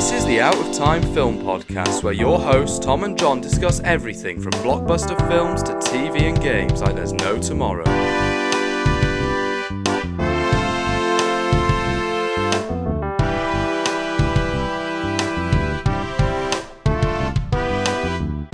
This is the Out of Time Film Podcast, where your hosts Tom and John discuss everything from blockbuster films to TV and games like there's no tomorrow.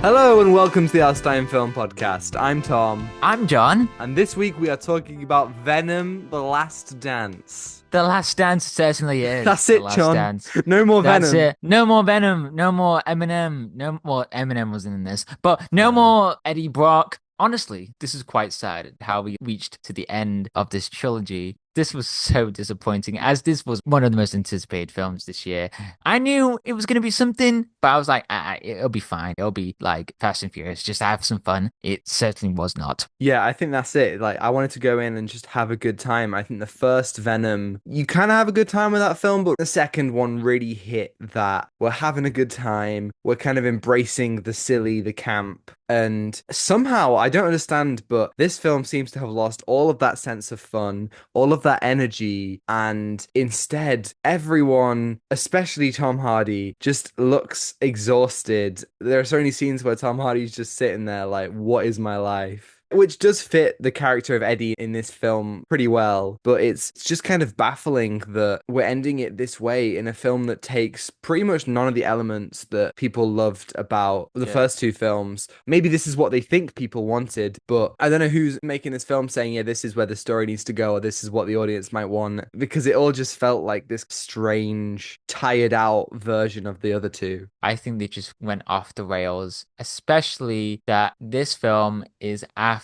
Hello and welcome to the Out of Time Film Podcast. I'm Tom. I'm John. And this week we are talking about Venom: The Last Dance. The Last Dance certainly is. That's it, John. Dance. No more That's Venom. It. No more Venom. No more Eminem. Eminem wasn't in this. But no more Eddie Brock. Honestly, this is quite sad how we reached to the end of this trilogy. This was so disappointing, as this was one of the most anticipated films this year. I knew it was going to be something, but I was like, it'll be fine. It'll be like Fast and Furious, just have some fun. It certainly was not. Yeah, I think that's it. Like, I wanted to go in and just have a good time. I think the first Venom, you kind of have a good time with that film, but the second one really hit that we're having a good time. We're kind of embracing the silly, the camp. And somehow, I don't understand, but this film seems to have lost all of that sense of fun, all of that energy, and instead, everyone, especially Tom Hardy, just looks exhausted. There are so many scenes where Tom Hardy's just sitting there like, what is my life? Which does fit the character of Eddie in this film pretty well, but it's just kind of baffling that we're ending it this way in a film that takes pretty much none of the elements that people loved about the first two films. Maybe this is what they think people wanted, but I don't know who's making this film saying, yeah, this is where the story needs to go, or this is what the audience might want, because it all just felt like this strange, tired out version of the other two. I think they just went off the rails, especially that this film is after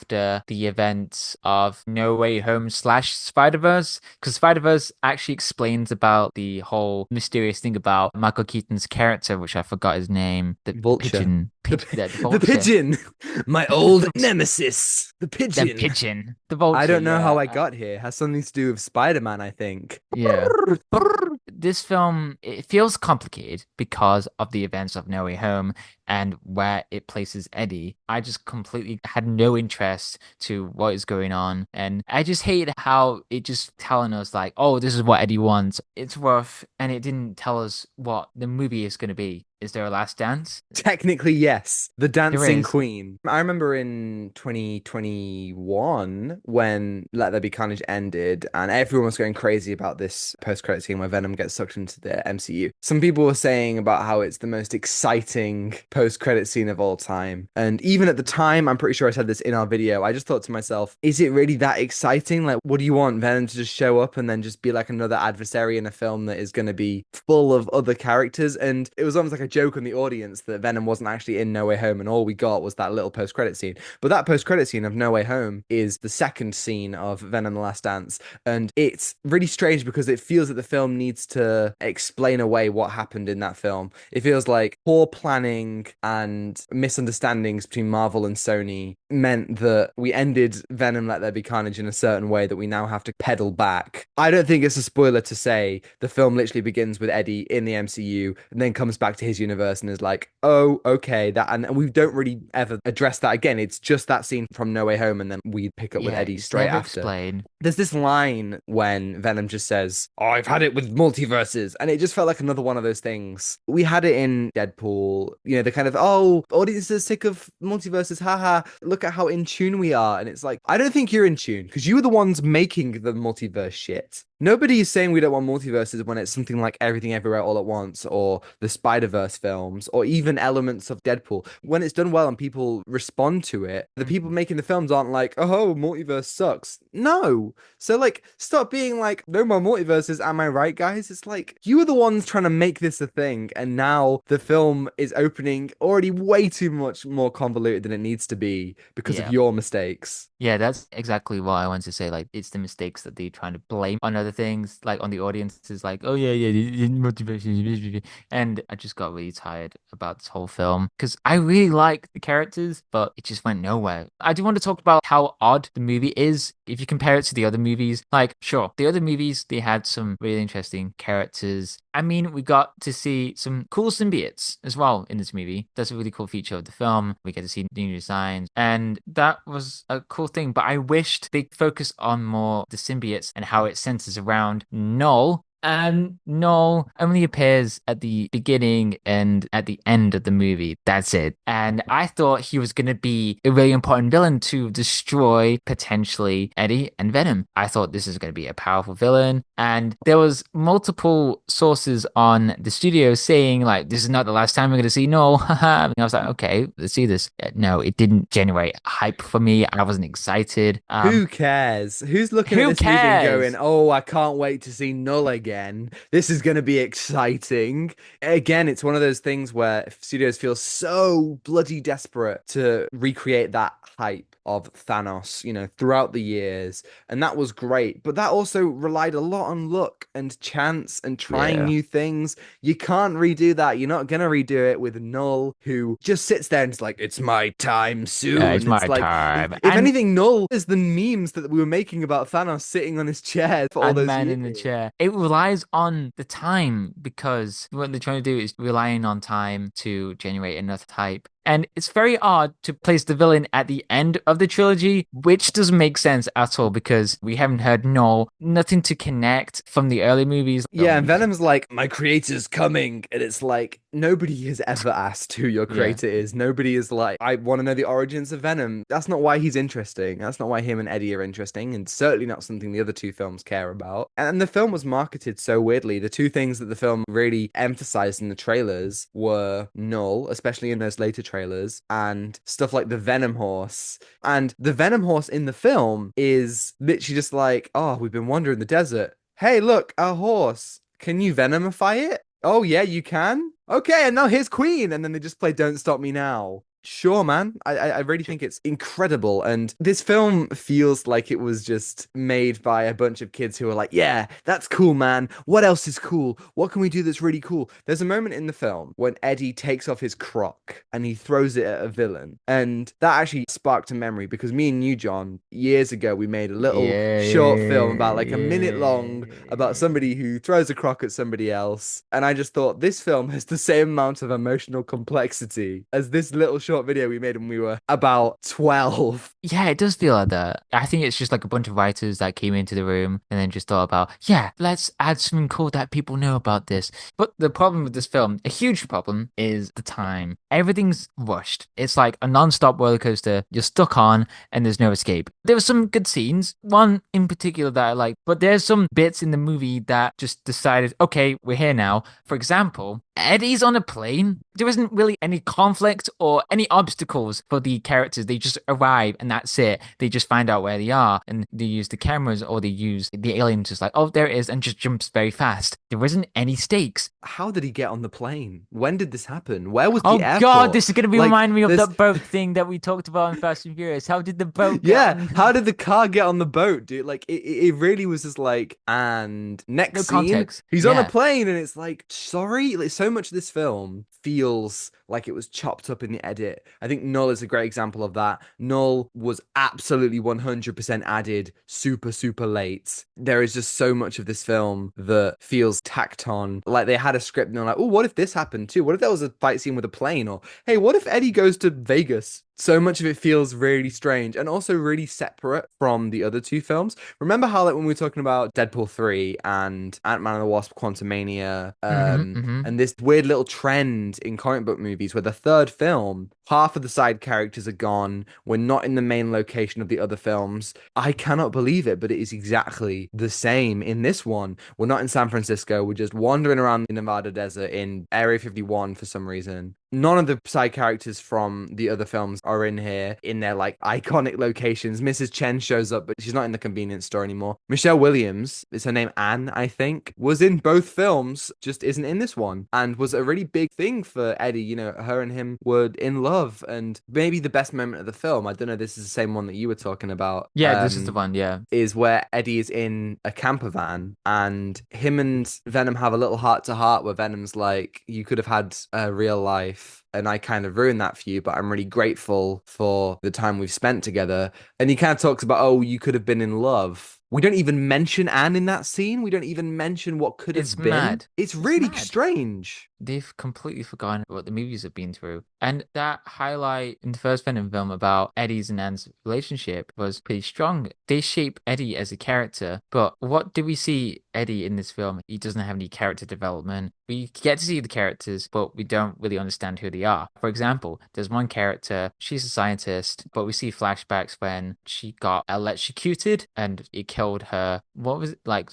the events of No Way Home / Spider-Verse, because Spider-Verse actually explains about the whole mysterious thing about Michael Keaton's character, which I forgot his name. The Vulture. Pigeon. The pigeon, my old nemesis, the pigeon. The pigeon. The vulture. I don't know how I got here. It has something to do with Spider-Man, I think. Yeah. This film, it feels complicated because of the events of No Way Home and where it places Eddie. I just completely had no interest to what is going on. And I just hate how it just telling us like, oh, this is what Eddie wants. It's rough. And it didn't tell us what the movie is going to be. Is there a last dance? Technically, yes. The Dancing Queen. I remember in 2021 when Let There Be Carnage ended and everyone was going crazy about this post-credit scene where Venom gets sucked into the MCU. Some people were saying about how it's the most exciting post-credit scene of all time. And even at the time, I'm pretty sure I said this in our video, I just thought to myself, is it really that exciting? Like, what do you want? Venom to just show up and then just be like another adversary in a film that is going to be full of other characters? And it was almost like a joke on the audience that Venom wasn't actually in No Way Home and all we got was that little post-credit scene. But that post-credit scene of No Way Home is the second scene of Venom: The Last Dance, and it's really strange because it feels that the film needs to explain away what happened in that film. It feels like poor planning and misunderstandings between Marvel and Sony meant that we ended Venom: Let There Be Carnage in a certain way that we now have to pedal back. I don't think it's a spoiler to say the film literally begins with Eddie in the MCU and then comes back to his universe and is like, oh, okay, that, and we don't really ever address that again. It's just that scene from No Way Home, and then we pick up with Eddie straight after. Explained. There's this line when Venom just says, oh, I've had it with multiverses, and it just felt like another one of those things. We had it in Deadpool, you know, the kind of, oh, audiences are sick of multiverses, haha, look at how in tune we are. And it's like, I don't think you're in tune, because you were the ones making the multiverse shit. Nobody is saying we don't want multiverses when it's something like Everything Everywhere All at Once or the Spider-Verse films or even elements of Deadpool. When it's done well and people respond to it, the people making the films aren't like, oh, multiverse sucks. No. So like, stop being like, no more multiverses, am I right, guys? It's like, you were the ones trying to make this a thing, and now the film is opening already way too much more convoluted than it needs to be because of your mistakes. Yeah, that's exactly what I wanted to say. Like, it's the mistakes that they're trying to blame on other things, like on the audiences, like, oh yeah, motivation. And I just got really tired about this whole film because I really like the characters, but it just went nowhere. I do want to talk about how odd the movie is if you compare it to the other movies. Like, sure, the other movies, they had some really interesting characters. I mean, we got to see some cool symbiotes as well in this movie. That's a really cool feature of the film. We get to see new designs, and that was a cool thing. But I wished they focused on more the symbiotes and how it centers around Null No, only appears at the beginning and at the end of the movie. That's it. And I thought he was going to be a really important villain to destroy potentially Eddie and Venom. I thought this is going to be a powerful villain. And there was multiple sources on the studio saying like, this is not the last time we're going to see Noel. And I was like, okay, let's see this. No, it didn't generate hype for me. I wasn't excited. Who cares? Who's looking at Who this movie and going, cares? "Oh, I can't wait to see Null again. This is going to be exciting." Again, it's one of those things where studios feel so bloody desperate to recreate that hype of Thanos, throughout the years. And that was great. But that also relied a lot on luck and chance and trying Yeah. new things. You can't redo that. You're not going to redo it with Null, who just sits there and is like, "It's my time It's soon." my It's like, time. if anything, Null is the memes that we were making about Thanos sitting on his chair for all And those man years. in the chair. It relies on the time because what they're trying to do is relying on time to generate enough hype. And it's very odd to place the villain at the end of the trilogy, which doesn't make sense at all because we haven't heard no, nothing to connect from the early movies. Yeah, and Venom's like, "My creator's coming." And it's like, nobody has ever asked who your Yeah. creator is. Nobody is like, "I want to know the origins of Venom." That's not why he's interesting. That's not why him and Eddie are interesting, and certainly not something the other two films care about. And the film was marketed so weirdly. The two things that the film really emphasized in the trailers were Null, especially in those later trailers, and stuff like the Venom horse. And the Venom horse in the film is literally just like, "Oh, we've been wandering the desert. Hey, look, a horse. Can you venomify it? Oh, yeah, you can? Okay, and now here's Queen." And then they just play Don't Stop Me Now. Sure, man. I really think it's incredible. And this film feels like it was just made by a bunch of kids who are like, "Yeah, that's cool, man. What else is cool? What can we do that's really cool?" There's a moment in the film when Eddie takes off his croc and he throws it at a villain. And that actually sparked a memory because me and you, John, years ago, we made a little Yeah, short film about like a minute long about yeah. somebody who throws a croc at somebody else. And I just thought this film has the same amount of emotional complexity as this little short video we made when we were about 12. Yeah, it does feel like that. I think it's just like a bunch of writers that came into the room and then just thought about, yeah, let's add something cool that people know about this. But the problem with this film, a huge problem, is the time. Everything's rushed. It's like a non-stop roller coaster. You're stuck on and there's no escape. There were some good scenes, one in particular that I like, but there's some bits in the movie that just decided, okay, we're here now. For example, Eddie's on a plane. There isn't really any conflict or any obstacles for the characters. They just arrive and that's it. They just find out where they are and they use the cameras or they use the alien just like, oh, there it is, and just jumps very fast. There isn't any stakes. How did he get on the plane? When did this happen? Where was the Oh God, airport? this is gonna be Like, reminding me of there's that boat thing that we talked about in Fast and Furious. How did the boat get Yeah, how on? did the car get on the boat, dude? Like it really was just like, and next No scene, context. he's on a Yeah. plane, and it's like, sorry, like so much of this film feels like it was chopped up in the edit. I think Null is a great example of that. Null was absolutely 100% added super, super late. There is just so much of this film that feels tacked on. Like they had a script and they're like, "Oh, what if this happened too? What if there was a fight scene with a plane? Or hey, what if Eddie goes to Vegas?" So much of it feels really strange and also really separate from the other two films. Remember how, like, when we were talking about Deadpool 3 and Ant-Man and the Wasp: Quantumania, Mm-hmm. and this weird little trend in comic book movies where the third film, half of the side characters are gone. We're not in the main location of the other films. I cannot believe it, but it is exactly the same in this one. We're not in San Francisco. We're just wandering around the Nevada desert in Area 51 for some reason. None of the side characters from the other films are in here in their like iconic locations. Mrs. Chen shows up, but she's not in the convenience store anymore. Michelle Williams, is her name Anne, I think, was in both films, just isn't in this one, and was a really big thing for Eddie. Her and him were in love, and maybe the best moment of the film, I don't know, this is the same one that you were talking about. Yeah, this is the one. Yeah. Is where Eddie is in a camper van and him and Venom have a little heart to heart where Venom's like, "You could have had a real life and I kind of ruined that for you, but I'm really grateful for the time we've spent together." And he kind of talks about, "Oh, you could have been in love." We don't even mention Anne in that scene. We don't even mention what could It's have been. mad. It's It's really mad. strange. they've completely forgotten what the movies have been through. And that highlight in the first Venom film about Eddie's and Ann's relationship was pretty strong. They shape Eddie as a character, but what do we see Eddie in this film? He doesn't have any character development. We get to see the characters, but we don't really understand who they are. For example, there's one character, she's a scientist, but we see flashbacks when she got electrocuted and it killed her. What was it like,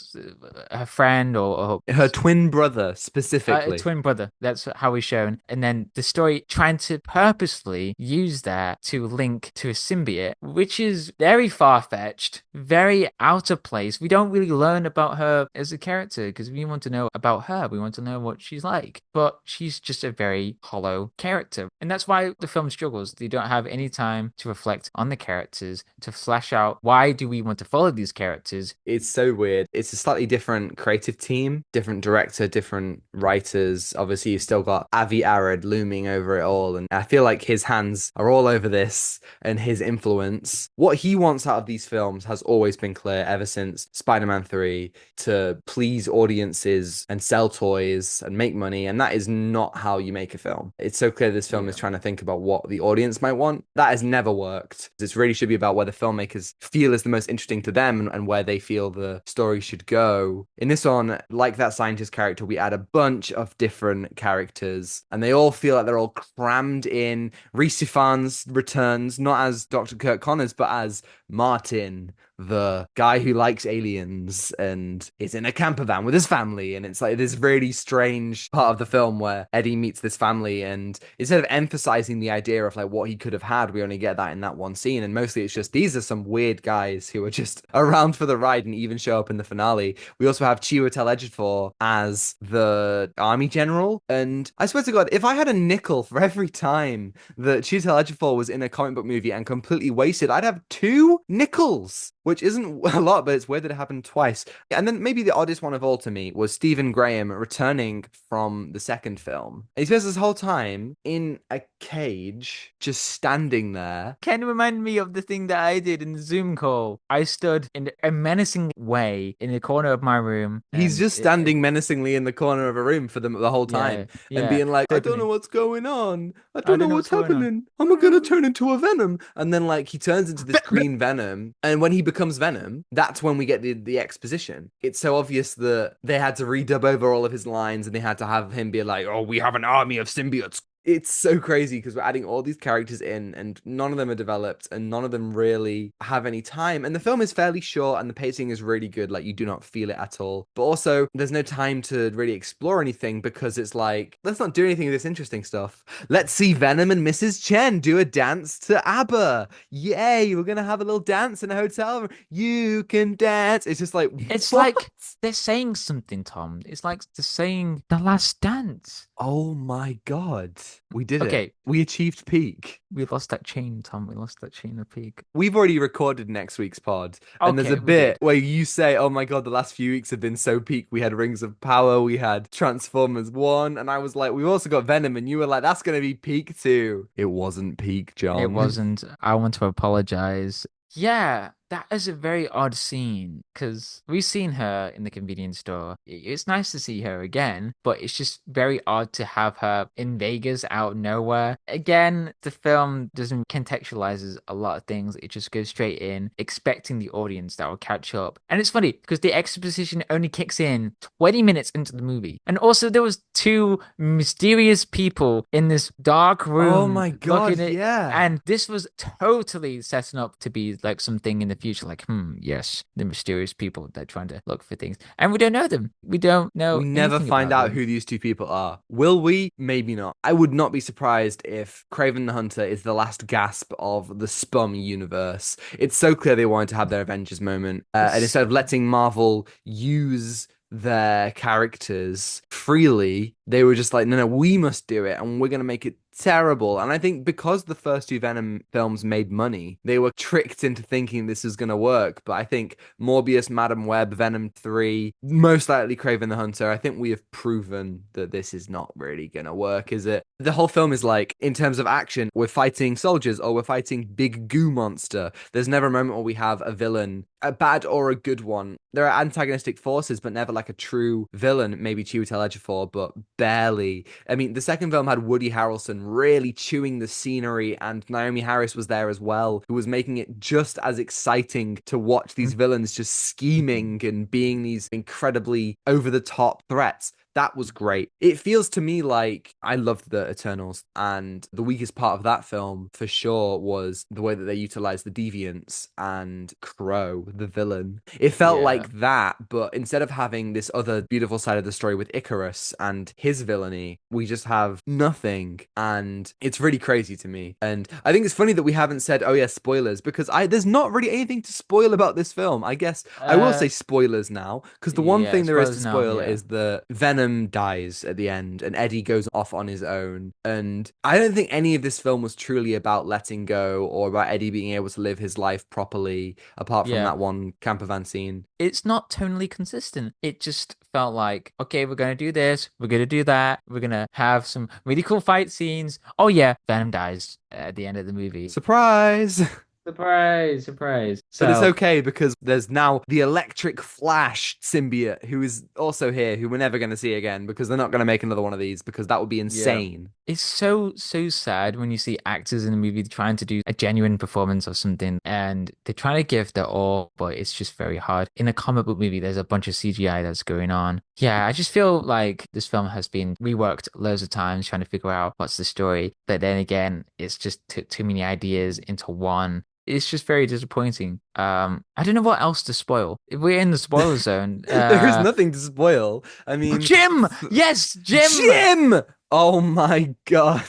her friend or Her twin brother a specifically. twin brother. That's how he's shown. And then the story trying to purposely use that to link to a symbiote, which is very far-fetched, very out of place. We don't really learn about her as a character because we want to know about her. We want to know what she's like. But she's just a very hollow character. And that's why the film struggles. They don't have any time to reflect on the characters, to flesh out why do we want to follow these characters. It's so weird. It's a slightly different creative team, different director, different writers. Obviously, you've still got Avi Arad looming over it all. And I feel like his hands are all over this and his influence. What he wants out of these films has always been clear ever since Spider-Man 3 to please audiences and sell toys and make money. And that is not how you make a film. It's so clear this film is Yeah. trying to think about what the audience might want. That has never worked. This really should be about where the filmmakers feel is the most interesting to them and where they feel the story should go. In this one, like that scientist character, we add a bunch of different characters and they all feel like they're all crammed in. Rhys Ifans returns not as Dr. Kirk Connors, but as Martin, the guy who likes aliens and is in a camper van with his family. And it's like this really strange part of the film where Eddie meets this family. And instead of emphasizing the idea of like what he could have had, we only get that in that one scene. And mostly it's just these are some weird guys who are just around for the ride and even show up in the finale. We also have Chiwetel Ejiofor as the army general. And I swear to God, if I had a nickel for every time that Chiwetel Ejiofor was in a comic book movie and completely wasted, I'd have 2 nickels, which isn't a lot, but it's weird that it happened twice. And then maybe the oddest one of all to me was Stephen Graham returning from the second film. And he spends this whole time in a cage, just standing there. Can remind me of the thing that I did in the Zoom call. I stood in a menacing way in the corner of my room, He's and just standing menacingly in the corner of a room for the whole time yeah, and yeah, being like, I don't know definitely. what's going on. I I don't know don't know what's what's going on. happening. Am I gonna turn into a Venom? And then like he turns into this green Venom. And when he becomes Venom, that's when we get the exposition. It's so obvious that they had to redub over all of his lines and they had to have him be like, oh, we have an army of symbiotes. It's so crazy because we're adding all these characters in and none of them are developed and none of them really have any time. And the film is fairly short and the pacing is really good. Like you do not feel it at all. But also there's no time to really explore anything because it's like, let's not do anything of this interesting stuff. Let's see Venom and Mrs. Chen do a dance to ABBA. Yay, we're gonna have a little dance in a hotel room. You can dance. It's just like, It's what? like they're saying something, Tom. It's like they're saying the last dance. Oh my God. We did it. Okay, We achieved peak. we lost that chain, Tom. We lost that chain of peak. We've already recorded next week's pod, and there's a Okay, we bit did. where you say, "Oh my God, the last few weeks have been so peak. We had Rings of Power, we had Transformers 1, and I was like, we've also got Venom, and you were like, that's gonna be peak too. It wasn't peak, It John. wasn't. I want to apologize. Yeah, that is a very odd scene because we've seen her in the convenience store. It's nice to see her again, but it's just very odd to have her in Vegas out of nowhere. Again, the film doesn't contextualizes a lot of things. It just goes straight in, expecting the audience that will catch up. And it's funny because the exposition only kicks in 20 minutes into the movie. And also there was two mysterious people in this dark Oh room my God, looking at, yeah. and this was totally setting up to be like something in the future, like, yes, the mysterious people that are trying to look for things. And we don't know them. We don't know We never anything find about out them. who these two people are. Will we? Maybe not. I would not be surprised if Kraven the Hunter is the last gasp of the Spum universe. It's so clear they wanted to have their Avengers moment. And It's instead of letting Marvel use their characters freely, they were just like, no, no, we must do it. And we're going to make it terrible. And I think because the first two Venom films made money, they were tricked into thinking this is going to work. But I think Morbius, Madam Web, Venom 3, most likely Kraven the Hunter, I think we have proven that this is not really going to work, is it? The whole film is like, in terms of action, we're fighting soldiers or we're fighting big goo monster. There's never a moment where we have a villain, a bad or a good one. There are antagonistic forces, but never like a true villain. Maybe Chiwetel Ejiofor, but barely. I mean, the second film had Woody Harrelson really chewing the scenery, and Naomi Harris was there as well, who was making it just as exciting to watch these villains just scheming and being these incredibly over the top threats. That was great. It feels to me like I loved the Eternals, and the weakest part of that film for sure was the way that they utilized the deviants and Crow, the villain. It felt Yeah. like that, but instead of having this other beautiful side of the story with Icarus and his villainy, we just have nothing, and it's really crazy to me. And I think it's funny that we haven't said, oh yeah, spoilers, because I there's not really anything to spoil about this film. I guess I will say Uh, spoilers now, because the one yeah, thing there is to spoilers now, spoil yeah. is that Venom dies at the end and Eddie goes off on his own. And I don't think any of this film was truly about letting go or about Eddie being able to live his life properly, apart from Yeah. that one camper van scene. It's not tonally consistent. It just felt like, okay, we're gonna do this, we're gonna do that, we're gonna have some really cool fight scenes. Oh yeah, Venom dies at the end of the movie. Surprise! Surprise, surprise. But it's So, okay because there's now the Electric Flash symbiote who is also here, who we're never going to see again because they're not going to make another one of these because that would be yeah. insane. It's so, so sad when you see actors in a movie trying to do a genuine performance of something and they're trying to give their all, but it's just very hard. In a comic book movie, there's a bunch of CGI that's going on. Yeah, I just feel like this film has been reworked loads of times trying to figure out what's the story. But then again, it's just too many ideas into one. It's just very disappointing. I don't know what else to spoil. If we're in the spoiler zone, There is nothing to spoil. I mean, Jim! Yes, Jim! Jim! Oh my God.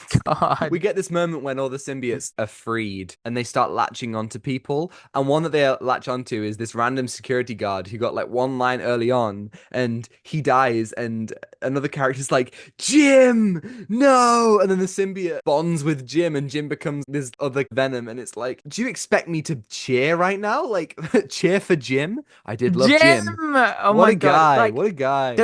We God. get this moment when all the symbiotes are freed and they start latching onto people. And one that they latch onto is this random security guard who got like one line early on and he dies. And another character's like, Jim, no. And then the symbiote bonds with Jim and Jim becomes this other Venom. And it's like, do you expect me to cheer right now? Like, cheer for Jim? I did love Jim! Jim. Oh What my a God. guy. Like, What a guy.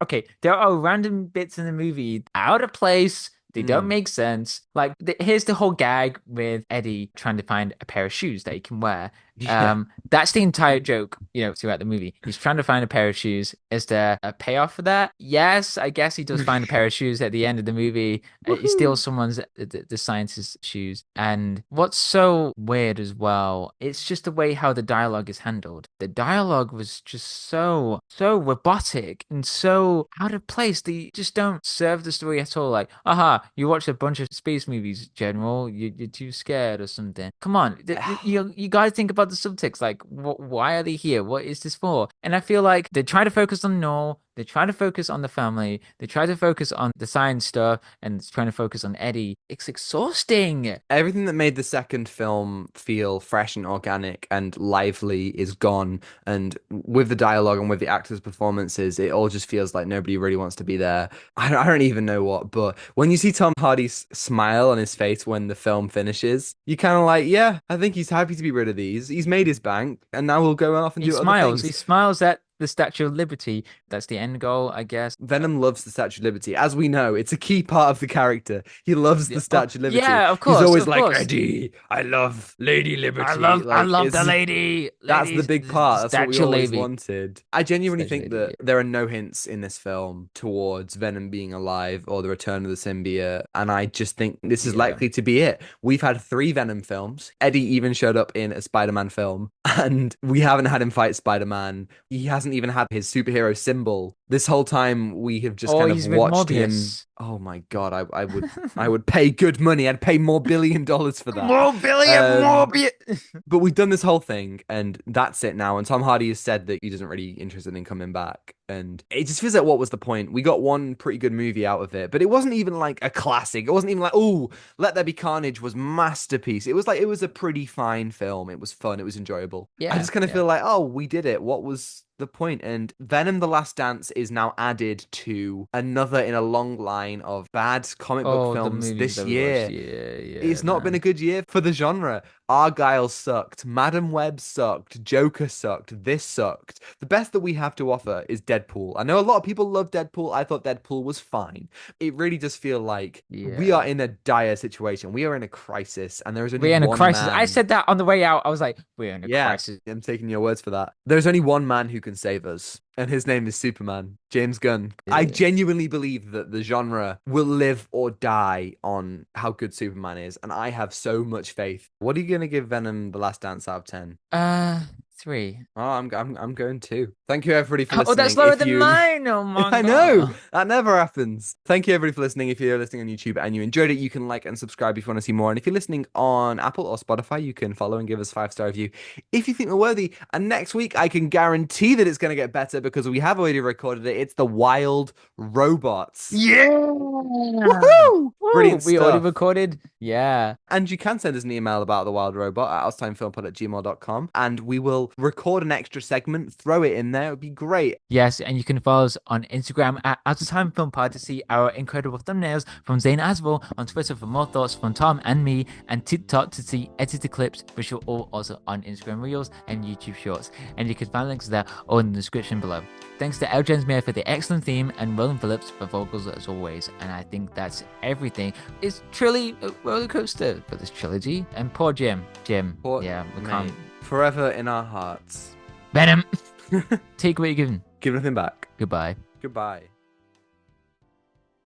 okay, there are random bits in the movie out of place. They don't Mm. make sense. Like, here's the whole gag with Eddie trying to find a pair of shoes that he can wear. Yeah. That's the entire joke, throughout the movie. He's trying to find a pair of shoes. Is there a payoff for that? Yes, I guess he does find a pair of shoes at the end of the movie. He Woohoo. steals someone's the scientist's shoes. And what's so weird as well, it's just the way how the dialogue is handled. The dialogue was just so robotic and so out of place. They just don't serve the story at all. Like, aha, you watch a bunch of space movies, General. You're too scared or something. Come on, you got to think about the subtext. Like, why are they here? What is this for? And I feel like they try to focus on Noel. They try to focus on the family. They try to focus on the science stuff and trying to focus on Eddie. It's exhausting. Everything that made the second film feel fresh and organic and lively is gone. And with the dialogue and with the actors' performances, it all just feels like nobody really wants to be there. I don't even know what, but when you see Tom Hardy's smile on his face when the film finishes, you kind of like, yeah, I think he's happy to be rid of these. He's made his bank, and now we'll go off and He do other smiles. He things. smiles at the Statue of Liberty. That's the end goal, I guess. Venom loves the Statue of Liberty. As we know, it's a key part of the character. He loves Yeah. the Oh, Statue of Liberty. yeah, of He's course, always of like, course. Eddie, I love Lady I Liberty. love, I Like, love the it's lady, that's the ladies, big the part. That's what we statue always lady, wanted. I genuinely statue think lady. that there are no hints in this film towards Venom being alive or the return of the symbiote. And I just think this is Yeah. likely to be it. We've had three Venom films. Eddie even showed up in a Spider-Man film, and we haven't had him fight Spider-Man. He hasn't even had his superhero symbol. This whole time we have just Oh, kind of he's with watched him. Morbius. Oh my God, I would pay good money. I'd pay more $1 billion for that. More billion, Um, Morbius. but we've done this whole thing, and that's it now. And Tom Hardy has said that he doesn't really interested in coming back. And it just feels like, what was the point? We got one pretty good movie out of it, but it wasn't even like a classic. It wasn't even like, oh, Let There Be Carnage was masterpiece. It was like, it was a pretty fine film. It was fun. It was enjoyable. I Yeah, just kind of yeah. feel like, oh, we did it. What was the point? And Venom: The Last Dance is now added to another in a long line of bad comic book Oh, the films movies this that we watched. year. Yeah, yeah, It's not been a man. good year for the genre. Argyle sucked. Madam Web sucked. Joker sucked. This sucked. The best that we have to offer is Deadpool. I know a lot of people love Deadpool. I thought Deadpool was fine. It really does feel like we are Yeah. in a dire situation. We are in a crisis, and there is only We're in a one crisis. I man. said that on the way out. I was like, we're in a Yeah, crisis. I'm taking your words for that. There's only one man who can save us, and his name is Superman, James Gunn. I Yeah. genuinely believe that the genre will live or die on how good Superman is, and I have so much faith. What are you gonna give Venom: The Last Dance out of 10? Uh, 3. Oh, I'm going to. Thank you everybody for Oh, that's listening. lower If than you mine. Oh my I know God. that never happens. Thank you everybody for listening. If you're listening on YouTube and you enjoyed it, you can like and subscribe if you want to see more. And if you're listening on Apple or Spotify, you can follow and give us 5-star review if you think we're worthy. And next week, I can guarantee that it's going to get better because we have already recorded it. It's the Wild Robots. Yeah. Woohoo! Woo, Brilliant we already stuff. recorded. Yeah. And you can send us an email about the Wild Robot at outstimefilmpod@gmail.com, and we will record an extra segment, throw it in there. It would be great. Yes, and you can follow us on Instagram at Out of Time Film Pod to see our incredible thumbnails from Zain Afzal, on Twitter for more thoughts from Tom and me, and TikTok to see edited clips, which are all also on Instagram Reels and YouTube Shorts. And you can find links there or in the description below. Thanks to Jones-Meyer for the excellent theme and Ronan Phillips for vocals as always. And I think that's everything. It's truly a roller coaster for this trilogy. And poor Jim. Port, Yeah, we mate, can't. forever in our hearts. Venom. Take what you're given. Give nothing back. Goodbye. Goodbye.